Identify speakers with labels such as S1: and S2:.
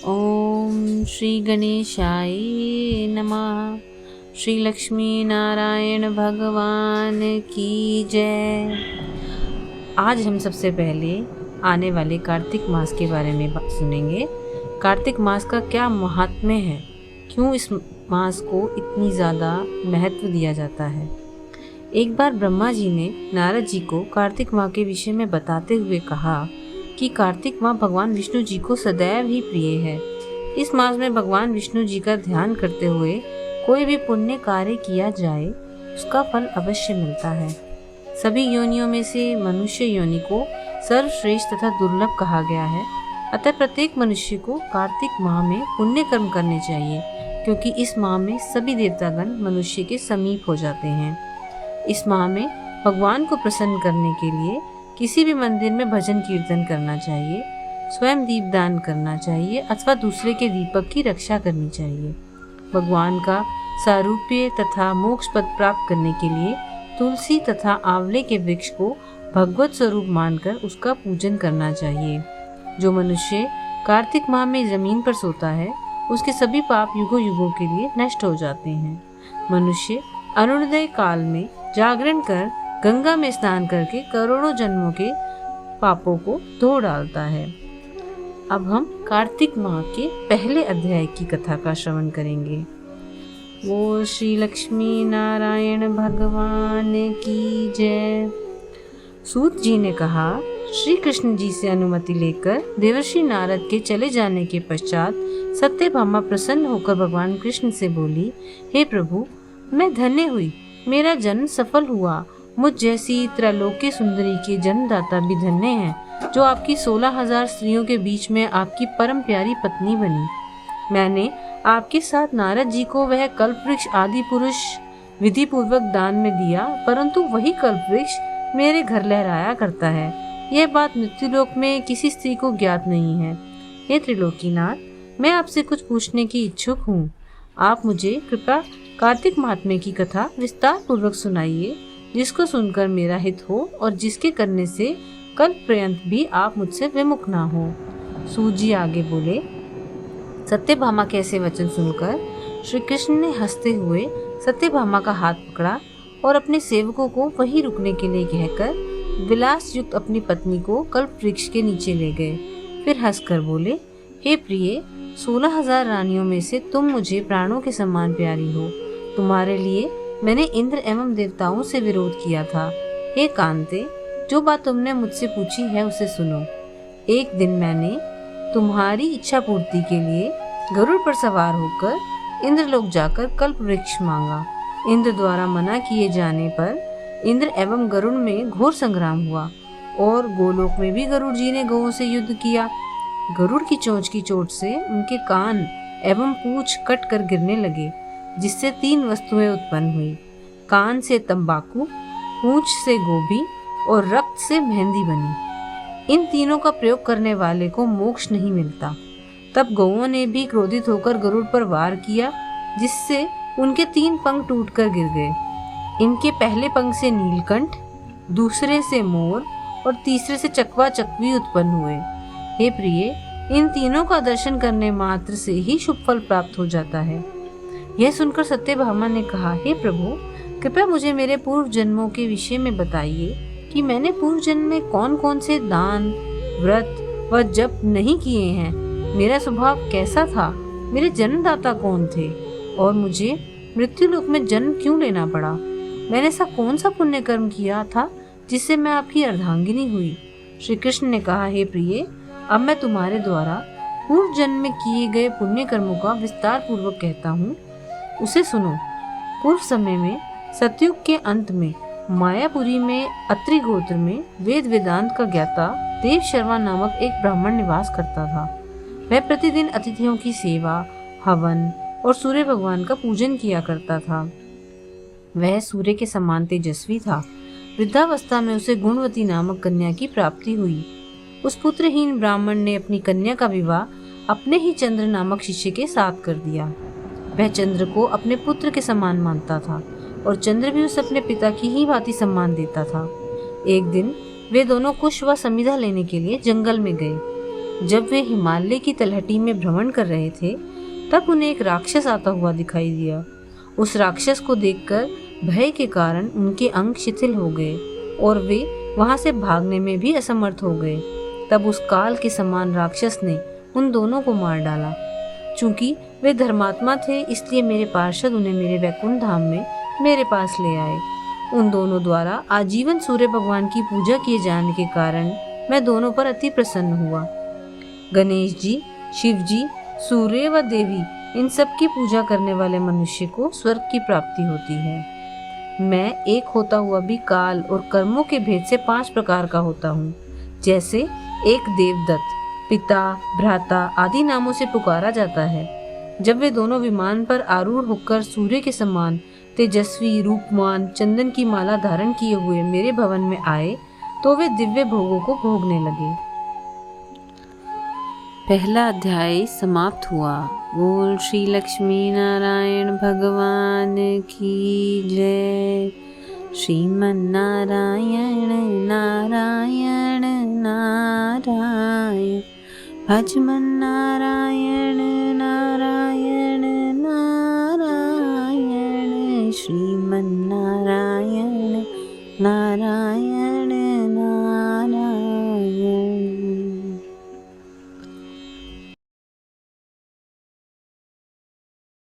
S1: ओम श्री गणेशाय नमः। श्री लक्ष्मी नारायण भगवान की जय। आज हम सबसे पहले आने वाले कार्तिक मास के बारे में सुनेंगे। कार्तिक मास का क्या महात्म्य है, क्यों इस मास को इतनी ज़्यादा महत्व दिया जाता है। एक बार ब्रह्मा जी ने नारद जी को कार्तिक माह के विषय में बताते हुए कहा कि कार्तिक माह भगवान विष्णु जी को सदैव ही प्रिय है। इस मास में भगवान विष्णु जी का ध्यान करते हुए कोई भी पुण्य कार्य किया जाए उसका फल अवश्य मिलता है। सभी योनियों में से मनुष्य योनि को सर्वश्रेष्ठ तथा दुर्लभ कहा गया है। अतः प्रत्येक मनुष्य को कार्तिक माह में पुण्य कर्म करने चाहिए, क्योंकि इस माह में सभी देवतागण मनुष्य के समीप हो जाते हैं। इस माह में भगवान को प्रसन्न करने के लिए किसी भी मंदिर में भजन कीर्तन करना चाहिए, स्वयं दीपदान करना चाहिए अथवा दूसरे के दीपक की रक्षा करनी चाहिए। भगवान का सारूप्य तथा मोक्ष पद प्राप्त करने के लिए तुलसी तथा आंवले के वृक्ष को भगवत स्वरूप मानकर उसका पूजन करना चाहिए। जो मनुष्य कार्तिक माह में जमीन पर सोता है उसके सभी पाप युगों युगों के लिए नष्ट हो जाते हैं। मनुष्य अरुणोदय काल में जागरण कर गंगा में स्नान करके करोड़ों जन्मों के पापों को धो डालता है। अब हम कार्तिक माह के पहले अध्याय की कथा का श्रवण करेंगे। वो श्री लक्ष्मी नारायण भगवान की जय। सूत जी ने कहा, श्री कृष्ण जी से अनुमति लेकर देवर्षि नारद के चले जाने के पश्चात सत्यभामा प्रसन्न होकर भगवान कृष्ण से बोली, हे प्रभु, मैं धन्य हुई, मेरा जन्म सफल हुआ। मुझ जैसी त्रैलोक्य सुंदरी के जन्मदाता भी धन्य हैं, जो आपकी 16,000 स्त्रियों के बीच में आपकी परम प्यारी पत्नी बनी। मैंने आपके साथ नारद जी को वह कल्पवृक्ष आदि पुरुष विधि पूर्वक दान में दिया, परंतु वही कल्पवृक्ष मेरे घर लहराया करता है। यह बात मृत्युलोक में किसी स्त्री को ज्ञात नहीं है। हे त्रिलोकीनाथ, मैं आपसे कुछ पूछने की इच्छुक हूँ। आप मुझे कृपया कार्तिक महात्म्य की कथा विस्तार पूर्वक सुनाइए, जिसको सुनकर मेरा हित हो और जिसके करने से कल पर्यंत भी आप मुझसे विमुख ना हो। सूत जी आगे बोले, सत्यभामा के ऐसे वचन सुनकर श्री कृष्ण ने हंसते हुए सत्यभामा का हाथ पकड़ा और अपने सेवकों को वहीं रुकने के लिए कहकर विलास युक्त अपनी पत्नी को कल्प वृक्ष के नीचे ले गए। फिर हंसकर बोले, हे प्रिय, 16,000 रानियों में से तुम मुझे प्राणों के समान प्यारी हो। तुम्हारे लिए मैंने इंद्र एवं देवताओं से विरोध किया था। हे कांते, जो बात तुमने मुझसे पूछी है उसे सुनो। एक दिन मैंने तुम्हारी इच्छा पूर्ति के लिए गरुड़ पर सवार होकर इंद्रलोक जाकर कल्प वृक्ष मांगा। इंद्र द्वारा मना किए जाने पर इंद्र एवं गरुड़ में घोर संग्राम हुआ और गोलोक में भी गरुड़ जी ने गौओं से युद्ध किया। गरुड़ की चोंच से उनके कान एवं पूंछ कट कर गिरने लगे, जिससे 3 वस्तुएं उत्पन्न हुई। कान से तंबाकू, पूंछ से गोभी और रक्त से मेहंदी बनी। इन तीनों का प्रयोग करने वाले को मोक्ष नहीं मिलता। तब गौओं ने भी क्रोधित होकर गरुड़ पर वार किया, जिससे उनके 3 पंख टूटकर गिर गए। इनके पहले पंख से नीलकंठ, दूसरे से मोर और तीसरे से चकवा चकवी उत्पन्न हुए। हे प्रिय, इन तीनों का दर्शन करने मात्र से ही शुभ फल प्राप्त हो जाता है। यह सुनकर सत्यभामा ने कहा, हे प्रभु, कृपया मुझे मेरे पूर्व जन्मों के विषय में बताइए कि मैंने पूर्व जन्म में कौन कौन से दान, व्रत व जप नहीं किए हैं। मेरा स्वभाव कैसा था, मेरे जन्मदाता कौन थे और मुझे मृत्युलोक में जन्म क्यों लेना पड़ा। मैंने ऐसा कौन सा पुण्य कर्म किया था जिससे मैं आपकी अर्धांगिनी हुई। श्री कृष्ण ने कहा, हे प्रिय, अब मैं तुम्हारे द्वारा पूर्व जन्म में किए गए पुण्य कर्मों का विस्तार पूर्वक कहता हूँ, उसे सुनो। पूर्व समय में सतयुग के अंत में मायापुरी में अत्रि गोत्र में वेद वेदांत का ज्ञाता देव शर्मा नामक एक ब्राह्मण निवास करता था। वह प्रतिदिन अतिथियों की सेवा, हवन और सूर्य भगवान का पूजन किया करता था। वह सूर्य के समान तेजस्वी था। वृद्धावस्था में उसे गुणवती नामक कन्या की प्राप्ति हुई। उस पुत्रहीन ब्राह्मण ने अपनी कन्या का विवाह अपने ही चंद्र नामक शिष्य के साथ कर दिया। वह चंद्र को अपने पुत्र के समान मानता था और चंद्र भी उसे अपने पिता की ही भांति सम्मान देता था। एक दिन वे दोनों कुश व समिधा लेने के लिए जंगल में गए। जब वे हिमालय की तलहटी में भ्रमण कर रहे थे तब उन्हें एक राक्षस आता हुआ दिखाई दिया। उस राक्षस को देखकर भय के कारण उनके अंग शिथिल हो गए और वे वहां से भागने में भी असमर्थ हो गए। तब उस काल के समान राक्षस ने उन दोनों को मार डाला। चूंकि वे धर्मात्मा थे इसलिए मेरे पार्षद उन्हें मेरे वैकुंठ धाम में मेरे पास ले आए। उन दोनों द्वारा आजीवन सूर्य भगवान की पूजा किए जाने के कारण मैं दोनों पर अति प्रसन्न हुआ। गणेश जी, शिव जी, सूर्य व देवी, इन सब की पूजा करने वाले मनुष्य को स्वर्ग की प्राप्ति होती है। मैं एक होता हुआ भी काल और कर्मों के भेद से 5 प्रकार का होता हूँ। जैसे एक देवदत्त, पिता, भ्राता आदि नामों से पुकारा जाता है। जब वे दोनों विमान पर आरूढ़ होकर सूर्य के समान तेजस्वी, रूपमान, चंदन की माला धारण किए हुए मेरे भवन में आए तो वे दिव्य भोगों को भोगने लगे। पहला अध्याय समाप्त हुआ। बोल श्री लक्ष्मी नारायण भगवान की जय। श्रीमन नारायण नारायण नारायण, भजमन नारायण